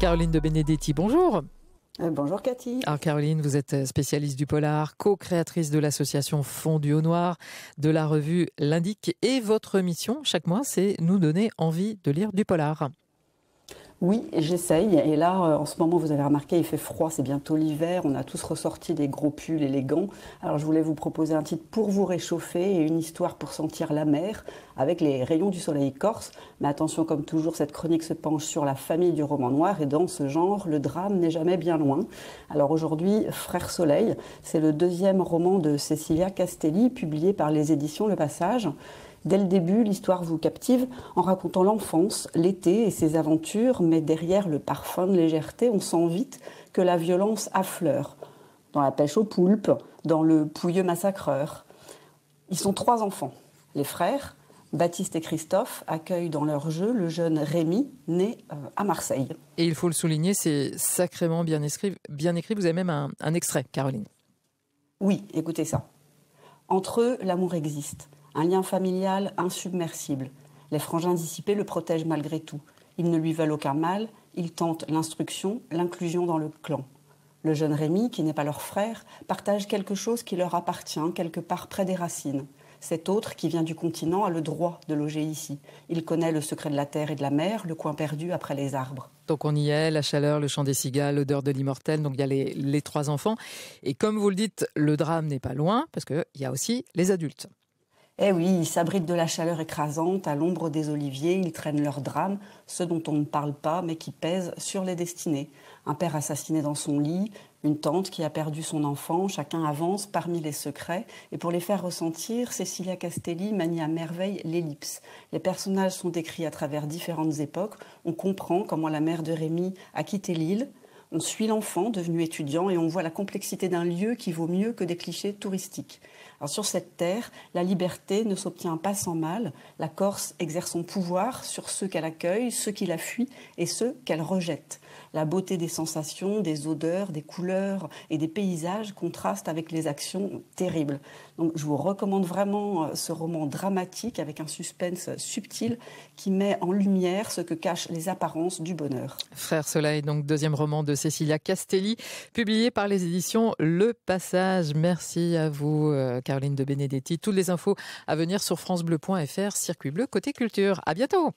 Caroline de Benedetti, bonjour. Bonjour Cathy. Alors Caroline, vous êtes spécialiste du polar, co-créatrice de l'association Fondu au Noir, de la revue L'Indique, et votre mission chaque mois, c'est nous donner envie de lire du polar. Oui, j'essaye. Et là, en ce moment, vous avez remarqué, il fait froid, c'est bientôt l'hiver. On a tous ressorti des gros pulls et les gants. Alors, je voulais vous proposer un titre pour vous réchauffer et une histoire pour sentir la mer avec les rayons du soleil corse. Mais attention, comme toujours, cette chronique se penche sur la famille du roman noir. Et dans ce genre, le drame n'est jamais bien loin. Alors aujourd'hui, Frère Soleil, c'est le deuxième roman de Cecilia Castelli, publié par les éditions Le Passage. Dès le début, l'histoire vous captive en racontant l'enfance, l'été et ses aventures, mais derrière le parfum de légèreté, on sent vite que la violence affleure. Dans la pêche aux poulpes, dans le pouilleux massacreur. Ils sont 3 enfants. Les frères, Baptiste et Christophe, accueillent dans leur jeu le jeune Rémi, né à Marseille. Et il faut le souligner, c'est sacrément bien écrit. Vous avez même un extrait, Caroline. Oui, écoutez ça. Entre eux, l'amour existe. Un lien familial insubmersible. Les frangins dissipés le protègent malgré tout. Ils ne lui veulent aucun mal, ils tentent l'instruction, l'inclusion dans le clan. Le jeune Rémi, qui n'est pas leur frère, partage quelque chose qui leur appartient, quelque part près des racines. Cet autre, qui vient du continent, a le droit de loger ici. Il connaît le secret de la terre et de la mer, le coin perdu après les arbres. Donc on y est, la chaleur, le chant des cigales, l'odeur de l'immortel, donc il y a les 3 enfants. Et comme vous le dites, le drame n'est pas loin, parce qu'il y a aussi les adultes. Eh oui, ils s'abritent de la chaleur écrasante, à l'ombre des oliviers, ils traînent leurs drames, ceux dont on ne parle pas, mais qui pèsent sur les destinées. Un père assassiné dans son lit, une tante qui a perdu son enfant, chacun avance parmi les secrets. Et pour les faire ressentir, Cecilia Castelli manie à merveille l'ellipse. Les personnages sont décrits à travers différentes époques. On comprend comment la mère de Rémi a quitté l'île. On suit l'enfant devenu étudiant et on voit la complexité d'un lieu qui vaut mieux que des clichés touristiques. Alors sur cette terre, la liberté ne s'obtient pas sans mal. La Corse exerce son pouvoir sur ceux qu'elle accueille, ceux qui la fuient et ceux qu'elle rejette. La beauté des sensations, des odeurs, des couleurs et des paysages contraste avec les actions terribles. Donc je vous recommande vraiment ce roman dramatique avec un suspense subtil qui met en lumière ce que cachent les apparences du bonheur. Frère Soleil, donc deuxième roman de Cecilia Castelli, publié par les éditions Le Passage. Merci à vous, Caroline de Benedetti. Toutes les infos à venir sur francebleu.fr, Circuit Bleu, côté culture. À bientôt.